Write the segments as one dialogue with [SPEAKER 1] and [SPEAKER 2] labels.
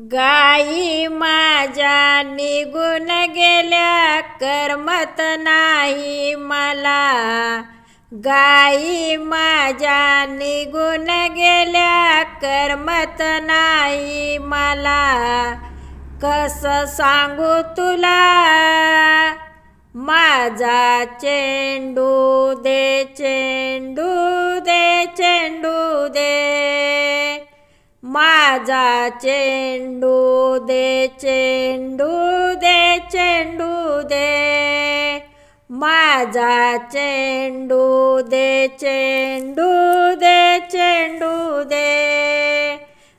[SPEAKER 1] गाई माझ्या निघून गेल्या करमत नाही मला। गाई माझ्या निघून गेल्या करमत नाही मला। कसं सांगू तुला माझा चेंडू दे, चेंडू दे, चेंडू दे, माझा चेंडू दे, चेंडू दे, चेंडू दे, माझा चेंडू दे, चेंडू दे, चेंडू दे।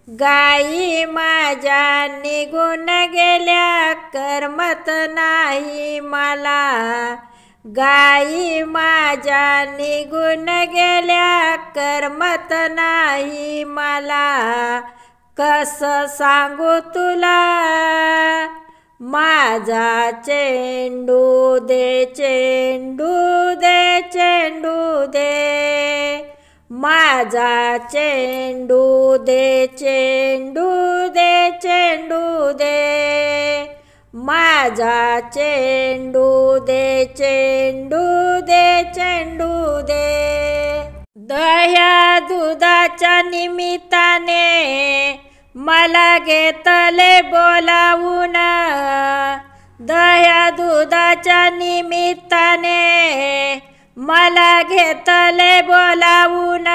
[SPEAKER 1] गाई माझ्या निघून गेल्या करमत नाही मला। गाई माझ्या निघून गेल्या करमत नाही मला। कसं सांगू तुला माझा चेंडू दे, चेंडू दे, चेंडू दे, माझा चेंडू दे, चेंडू दे, चेंडू दे, माझा चेंडू दे, चेंडू दे, चेंडू दे। दह्या दुधाच्या निमित्ताने मला घेतले बोलावून। दह्या दुधाच्या निमित्ताने मला घेतले बोलावून।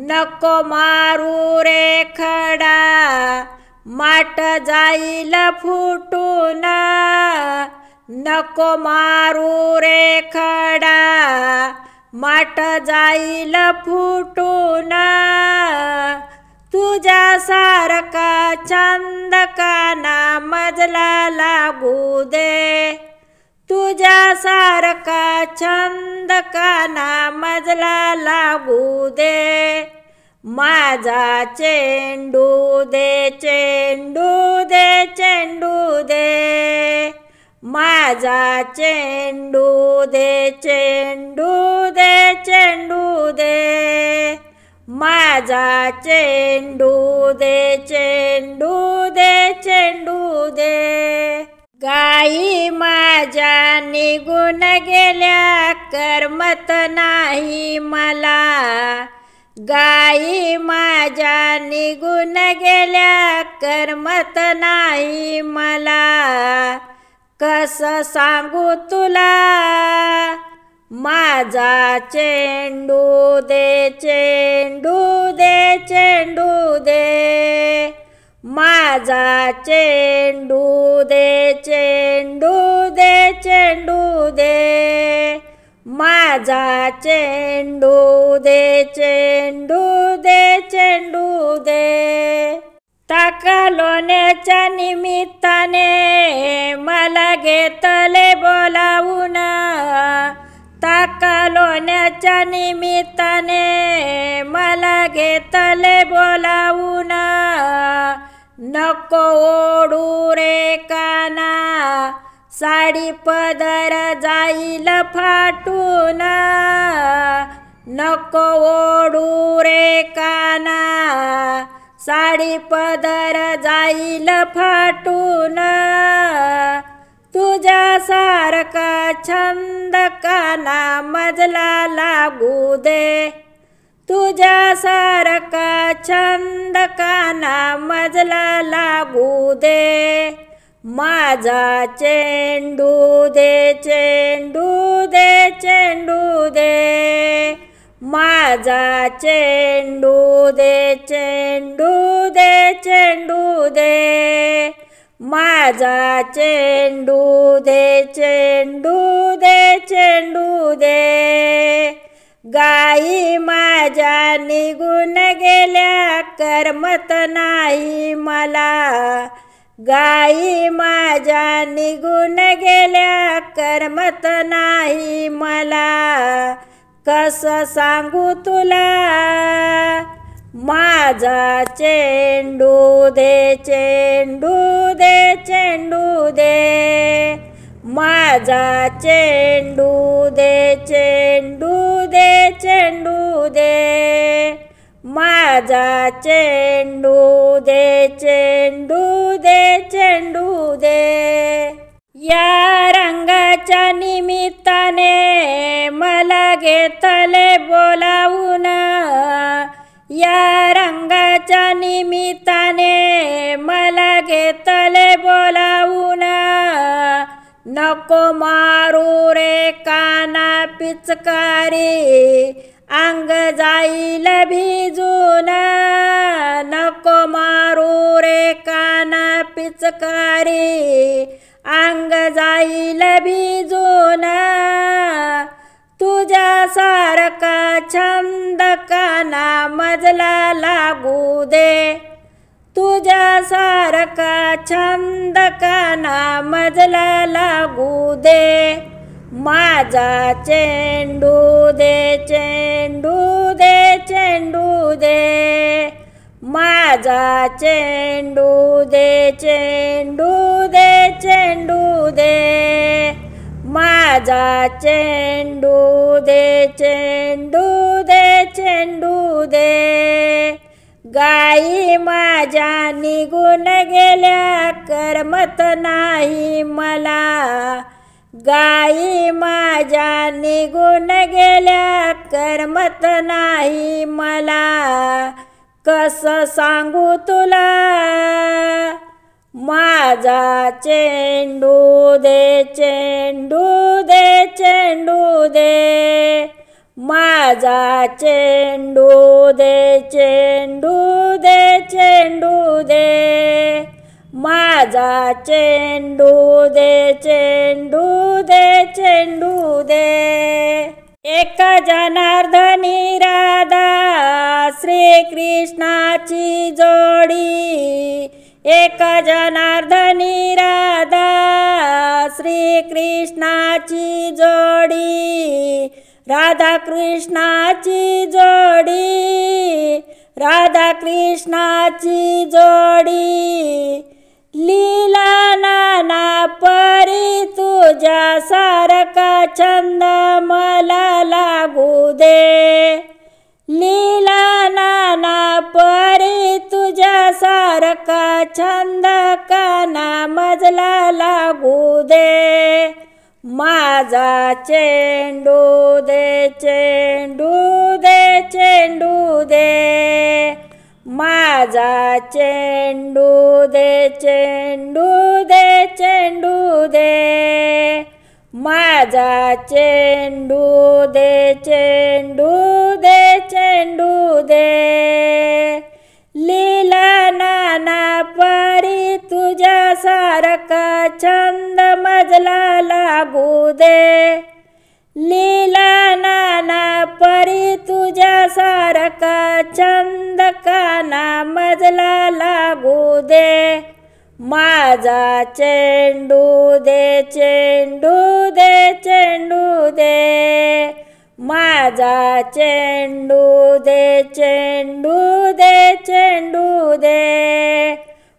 [SPEAKER 1] नको मारू रे खडा माठ जाईल फुटून। नको मारू रे खडा माठ जाईल फुटून। तुझ्यासारखा छंद काना मजला लागू दे। तुझ्यासारखा छंद काना मजला लागू दे। माझा चेंडू दे, चेंडू दे, चेंडू दे, माझा चेंडू दे, चेंडू दे, चेंडू दे, माझा चेंडू दे, चेंडू दे, चेंडू दे। गाई माझ्या निघून गेल्या करमत नाही मला। गाई माझ्या निघून गेल्या करमत नाही मला। कसं सांगू तुला माझा चेंडू दे, चेंडू दे, चेंडू दे, माझा चेंडू दे, चेंडू दे, चेंडू दे, माझा चेंडू दे, चेंडू दे, चेंडू दे। ताका लोण्याच्या निमित्ताने मला घेतले बोलावून। ताका लोण्याच्या निमित्ताने मला घेतले बोलावून। नको ओढू रे काना साडी पदर जाईल फाटून। नको ओढू रे काना साडी पदर जाईल फाटून। तुझ्यासारखा छंद काना मजला लागू दे। तुझ्यासारखा छंद काना मजला लागू दे। माझा चेंडू दे, चेंडू दे, चेंडू दे, माझा चेंडू दे, चेंडू दे, चेंडू दे, माझा चेंडू दे, चेंडू दे, चेंडू दे। गाई माझ्या निघून गेल्या करमत नाही मला। गाई माझ्या निघून गेल्या करमत नाही मला। कसं सांगू तुला माझा चेंडू दे, चेंडू दे, चेंडू दे, माझा चेंडू दे, चेंडू दे, चेंडू दे, माझा चेंडू दे चेंडू दे चेंडू दे। या रंगाच्या निमित्ताने मला घेतले बोलावून, या रंगाच्या निमित्ताने मला घेतले बोलावून। नको मारू रे काना पिचकारी, अंग जाईल भिजून। नको मारू रे काना पिचकारी, अंग जाईल भिजून। तुझ्यासारखा छंद काना मजला लागू दे, तुझ्यासारखा छंद काना मजला लागू दे। माझा चेंडू दे चेंडू दे चेंडू दे। माझा चेंडू दे चेंडू दे चेंडू दे। माझा चेंडू दे चेंडू दे चेंडू दे। गाई माझ्या निघून गेल्या करमत नाही मला, गाई माझ्या निघून गेल्या करमत नाही मला। कसं सांगू तुला माझा चेंडू दे चेंडू दे चेंडू दे। माझा चेंडू दे चेंडू दे चेंडू दे। माझा चेंडू दे चेंडू दे चेंडू दे। एक जनार्दनी राधा श्रीकृष्णाची जोडी, एक जनार्दनी राधा श्रीकृष्णाची जोडी। राधा कृष्णाची जोडी, राधा कृष्णाची जोडी। लीला नाना परी तुझ्या सारखा छंद मला लागू दे। लीला नाना परी तुझ्या सारखा छंद काना मजला लागू दे। माझा चेंडू दे चेंडू दे चेंडू दे। माझा चेंडू दे चेंडू दे चेंडू दे। माझा चेंडू दे चेंडू दे चेंडू दे। लीला नाना परी तुझ्या सारखा छंद मजला लागू दे। लीला नाना परी तुझ्या सारखा छंद काना मजला लागू दे। माझा चेंडू दे चेंडू दे चेंडू दे। माझा चेंडू दे चेंडू दे चेंडू दे।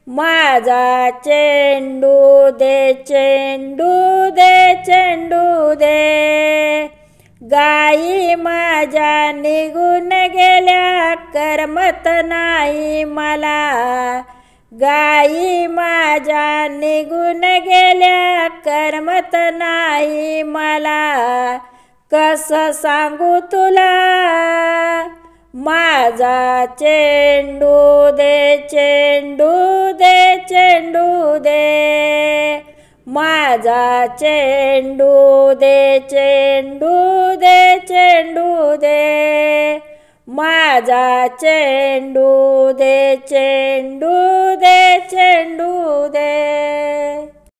[SPEAKER 1] माझा चेंडू दे चेंडू दे चेंडू दे। गाई माझ्या निघून गेल्या करमत नाही मला, गाई माझ्या निघून गेल्या करमत नाही मला। कसं सांगू तुला माझा चेंडू दे चेंडू दे चेंडू दे। माझा चेंडू दे चेंडू दे चेंडू दे। माझा चेंडू दे चेंडू